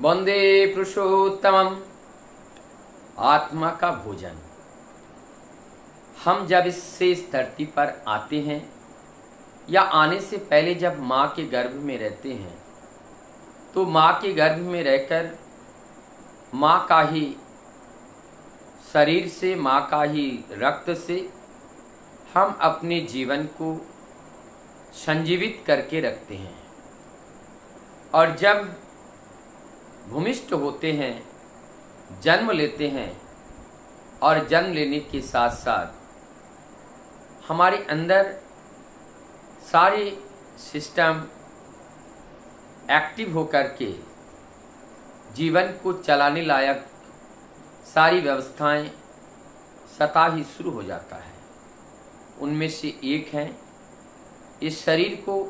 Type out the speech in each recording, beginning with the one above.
वंदे पुरुषोत्तमम। आत्मा का भोजन। हम जब इस धरती पर आते हैं या आने से पहले जब माँ के गर्भ में रहते हैं तो माँ के गर्भ में रहकर माँ का ही शरीर से, माँ का ही रक्त से हम अपने जीवन को संजीवित करके रखते हैं। और जब भूमिष्ठ होते हैं, जन्म लेते हैं और जन्म लेने के साथ साथ हमारे अंदर सारे सिस्टम एक्टिव होकर के जीवन को चलाने लायक सारी व्यवस्थाएं स्वतः ही शुरू हो जाता है। उनमें से एक है इस शरीर को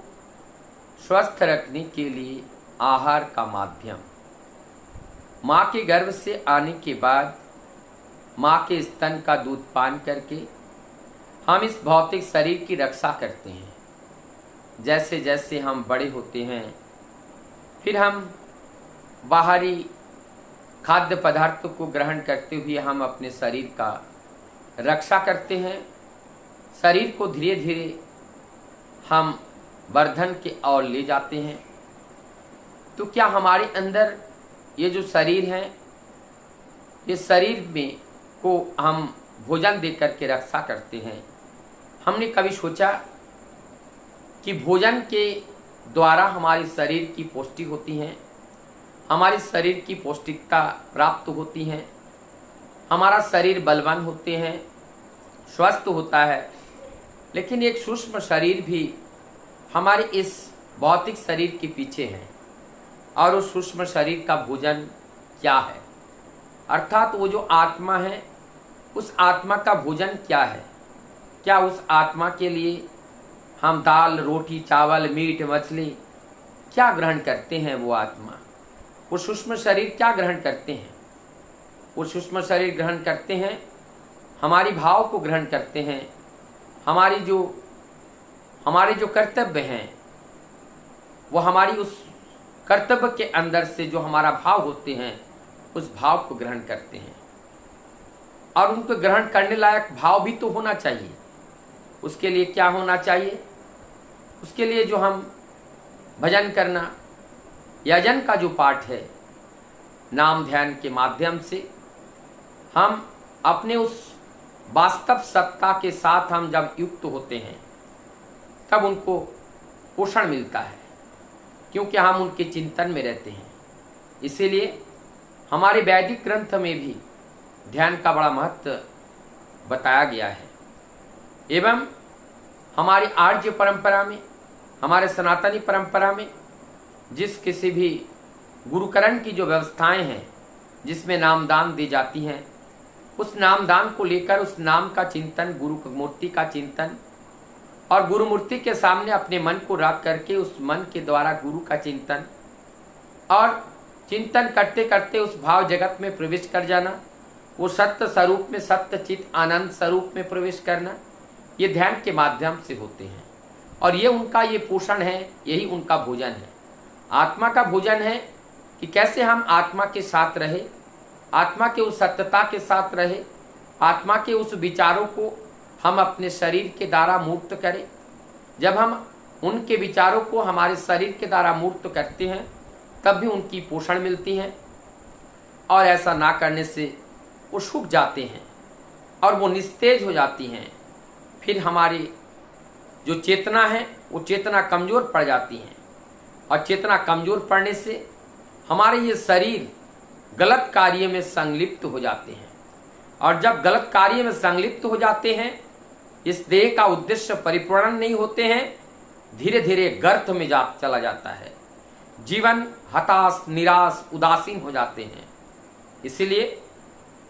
स्वस्थ रखने के लिए आहार का माध्यम। माँ के गर्भ से आने के बाद माँ के स्तन का दूध पान करके हम इस भौतिक शरीर की रक्षा करते हैं। जैसे जैसे हम बड़े होते हैं फिर हम बाहरी खाद्य पदार्थों को ग्रहण करते हुए हम अपने शरीर का रक्षा करते हैं। शरीर को धीरे धीरे हम वर्धन के ओर ले जाते हैं। तो क्या हमारे अंदर ये जो शरीर है, ये शरीर में को हम भोजन दे करके रक्षा करते हैं। हमने कभी सोचा कि भोजन के द्वारा हमारे शरीर की पुष्टि होती है, हमारे शरीर की पौष्टिकता प्राप्त होती है, हमारा शरीर बलवान होते हैं, स्वस्थ होता है। लेकिन एक सूक्ष्म शरीर भी हमारे इस भौतिक शरीर के पीछे है। और उस सूक्ष्म शरीर का भोजन क्या है, अर्थात वो जो आत्मा है, उस आत्मा का भोजन क्या है। क्या उस आत्मा के लिए हम दाल, रोटी, चावल, मीट, मछली क्या ग्रहण करते हैं? वो आत्मा, वो सूक्ष्म शरीर क्या ग्रहण करते हैं? वो सूक्ष्म शरीर ग्रहण करते हैं, हमारी भाव को ग्रहण करते हैं। हमारे जो कर्तव्य हैं वो हमारी उस कर्तव्य के अंदर से जो हमारा भाव होते हैं उस भाव को ग्रहण करते हैं। और उनको ग्रहण करने लायक भाव भी तो होना चाहिए। उसके लिए क्या होना चाहिए? उसके लिए जो हम भजन करना, यजन का जो पाठ है, नाम ध्यान के माध्यम से हम अपने उस वास्तव सत्ता के साथ हम जब युक्त होते हैं तब उनको पोषण मिलता है, क्योंकि हम उनके चिंतन में रहते हैं। इसीलिए हमारे वैदिक ग्रंथ में भी ध्यान का बड़ा महत्व बताया गया है। एवं हमारी आर्य परंपरा में, हमारे सनातनी परंपरा में जिस किसी भी गुरुकरण की जो व्यवस्थाएं हैं, जिसमें नामदान दी जाती हैं, उस नामदान को लेकर उस नाम का चिंतन, गुरु मूर्ति का चिंतन और गुरु मूर्ति के सामने अपने मन को रख करके उस मन के द्वारा गुरु का चिंतन और चिंतन करते करते उस भाव जगत में प्रवेश कर जाना, वो सत्य स्वरूप में, सत्य चित आनंद स्वरूप में प्रवेश करना, ये ध्यान के माध्यम से होते हैं। और ये उनका ये पोषण है, यही उनका भोजन है। आत्मा का भोजन है कि कैसे हम आत्मा के साथ रहे, आत्मा के उस सत्यता के साथ रहे, आत्मा के उस विचारों को हम अपने शरीर के द्वारा मूर्त करें। जब हम उनके विचारों को हमारे शरीर के द्वारा मूर्त करते हैं तब भी उनकी पोषण मिलती है। और ऐसा ना करने से वो सूख जाते हैं और वो निस्तेज हो जाती हैं। फिर हमारी जो चेतना है वो चेतना कमज़ोर पड़ जाती है। और चेतना कमज़ोर पड़ने से हमारे ये शरीर गलत कार्य में संलिप्त हो जाते हैं। और जब गलत कार्य में संलिप्त हो जाते हैं, इस देह का उद्देश्य परिपूर्ण नहीं होते हैं, धीरे धीरे गर्त में चला जाता है। जीवन हताश, निराश, उदासीन हो जाते हैं। इसीलिए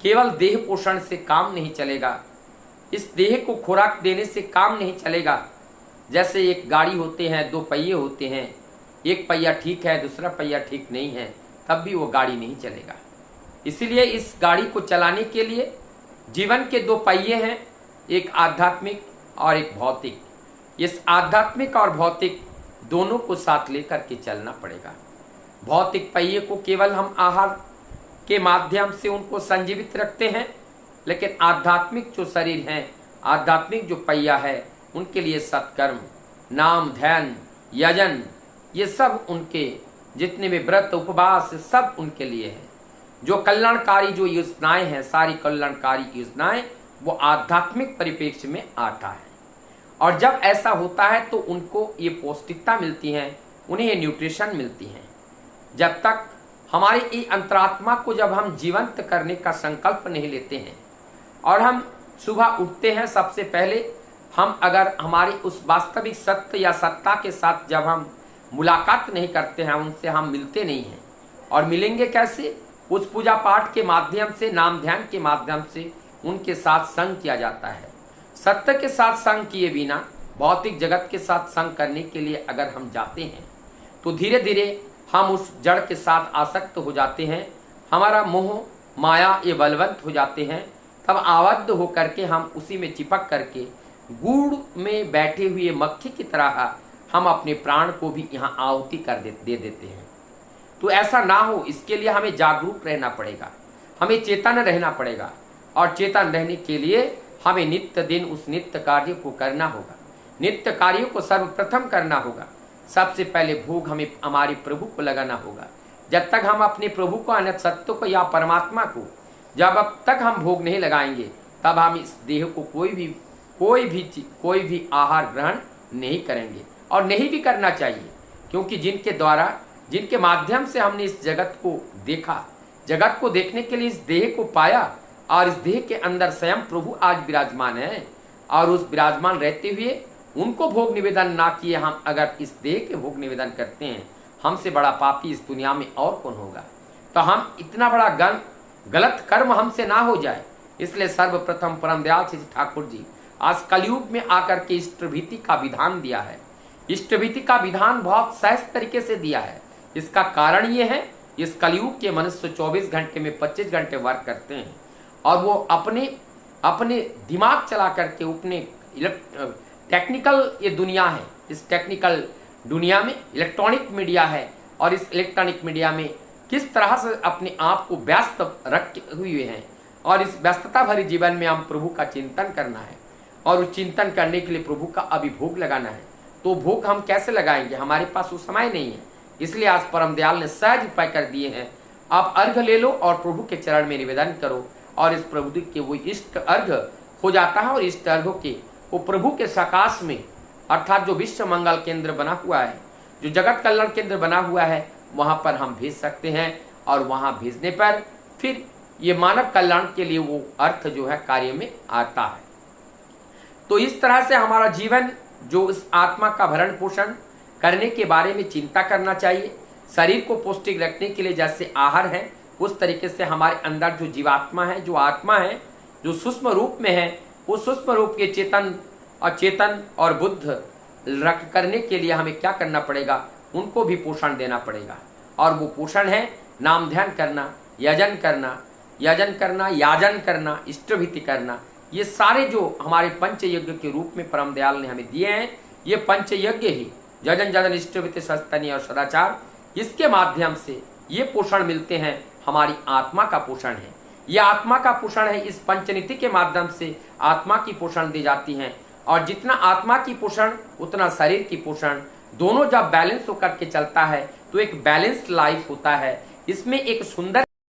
केवल देह पोषण से काम नहीं चलेगा, इस देह को खुराक देने से काम नहीं चलेगा। जैसे एक गाड़ी होते हैं, दो पहिए होते हैं, एक पहिया ठीक है, दूसरा पहिया ठीक नहीं है, तब भी वो गाड़ी नहीं चलेगा। इसीलिए इस गाड़ी को चलाने के लिए जीवन के दो पहिए हैं, एक आध्यात्मिक और एक भौतिक। इस आध्यात्मिक और भौतिक दोनों को साथ लेकर के चलना पड़ेगा। भौतिक पहिए को केवल हम आहार के माध्यम से उनको संजीवित रखते हैं, लेकिन आध्यात्मिक जो शरीर है, आध्यात्मिक जो पहिया है, उनके लिए सत्कर्म, नाम, ध्यान, यजन, ये सब उनके जितने भी व्रत, उपवास, सब उनके लिए है। जो कल्याणकारी जो योजनाएं हैं, सारी कल्याणकारी योजनाएं वो आध्यात्मिक परिप्रेक्ष्य में आता है। और जब ऐसा होता है तो उनको ये पौष्टिकता मिलती है, उन्हें ये न्यूट्रिशन मिलती है। जब तक हमारी ये अंतरात्मा को जब हम जीवंत करने का संकल्प नहीं लेते हैं और हम सुबह उठते हैं, सबसे पहले हम अगर हमारी उस वास्तविक सत्य या सत्ता के साथ जब हम मुलाकात नहीं करते हैं, उनसे हम मिलते नहीं हैं। और मिलेंगे कैसे? उस पूजा पाठ के माध्यम से, नाम ध्यान के माध्यम से उनके साथ संग किया जाता है। सत्य के साथ संग किए बिना भौतिक जगत के साथ संग करने के लिए अगर हम जाते हैं तो धीरे धीरे हम उस जड़ के साथ आसक्त हो जाते हैं। हमारा मोह माया ये बलवंत हो जाते हैं। तब आबद्ध होकर के हम उसी में चिपक करके गुड़ में बैठे हुए मक्खी की तरह हम अपने प्राण को भी यहाँ आहुति कर दे देते हैं। तो ऐसा ना हो, इसके लिए हमें जागरूक रहना पड़ेगा, हमें चेतन रहना पड़ेगा। और चेतन रहने के लिए हमें नित्य दिन उस नित्य कार्य को करना होगा। नित्य कार्य को सर्वप्रथम करना होगा। सबसे पहले भोग हमें हमारे प्रभु को लगाना होगा। जब तक हम अपने प्रभु को, अनंत सत्य को या परमात्मा को जब अब तक हम भोग नहीं लगाएंगे, तब हम इस देह को कोई भी आहार ग्रहण नहीं करेंगे और नहीं भी करना चाहिए। क्योंकि जिनके माध्यम से हमने इस जगत को देखा, जगत को देखने के लिए इस देह को पाया, और इस देह के अंदर स्वयं प्रभु आज विराजमान है, और उस विराजमान रहते हुए उनको भोग निवेदन ना किए हम अगर इस देह के भोग निवेदन करते हैं, हमसे बड़ा पापी इस दुनिया में और कौन होगा। तो हम इतना बड़ा गलत कर्म हमसे ना हो जाए, इसलिए सर्वप्रथम परम दयाल श्री ठाकुर जी आज कलयुग में आकर के इष्टभीति का विधान दिया है। इष्टभीति का विधान बहुत सहज तरीके से दिया है। इसका कारण ये है, इस कलयुग के मनुष्य 24 घंटे में 25 घंटे वर्क करते हैं, और वो अपने दिमाग चला करके अपने टेक्निकल ये दुनिया है, इस टेक्निकल दुनिया में इलेक्ट्रॉनिक मीडिया है, और इस इलेक्ट्रॉनिक मीडिया में किस तरह से अपने आप को व्यस्त रखे हुए हैं। और इस व्यस्तता भरे जीवन में हम प्रभु का चिंतन करना है, और उस चिंतन करने के लिए प्रभु का अभी भोग लगाना है। तो भोग हम कैसे लगाएंगे? हमारे पास वो समय नहीं है। इसलिए आज परम दयाल ने सहज उपाय कर दिए हैं। आप अर्घ ले लो और प्रभु के चरण में निवेदन करो, और इस प्रभु के वो इष्ट अर्घ हो जाता है। और इष्ट अर्घ के वो प्रभु के सकाश में, अर्थात जो विश्व मंगल केंद्र बना हुआ है, जो जगत कल्याण केंद्र बना हुआ है, वहां पर हम भेज सकते हैं। और वहां भेजने पर फिर ये मानव कल्याण के लिए वो अर्थ जो है कार्य में आता है। तो इस तरह से हमारा जीवन जो इस आत्मा का भरण पोषण करने के बारे में चिंता करना चाहिए। शरीर को पौष्टिक रखने के लिए जैसे आहार है, उस तरीके से हमारे अंदर जो जीवात्मा है, जो आत्मा है, जो सूक्ष्म रूप में है, उस सूक्ष्म रूप के चेतन और बुद्ध रख करने के लिए हमें क्या करना पड़ेगा? उनको भी पोषण देना पड़ेगा। और वो पोषण है नाम ध्यान करना, याजन करना, इष्टभीति करना। ये सारे जो हमारे पंच यज्ञ के रूप में परम दयाल ने हमें दिए हैं, ये पंच यज्ञ ही यजन इष्टभीति सस्तनी और सदाचार, इसके माध्यम से ये पोषण मिलते हैं। हमारी आत्मा का पोषण है, ये आत्मा का पोषण है। इस पंचनीति के माध्यम से आत्मा की पोषण दी जाती है। और जितना आत्मा की पोषण उतना शरीर की पोषण, दोनों जब बैलेंस होकर के चलता है तो एक बैलेंस लाइफ होता है। इसमें एक सुंदर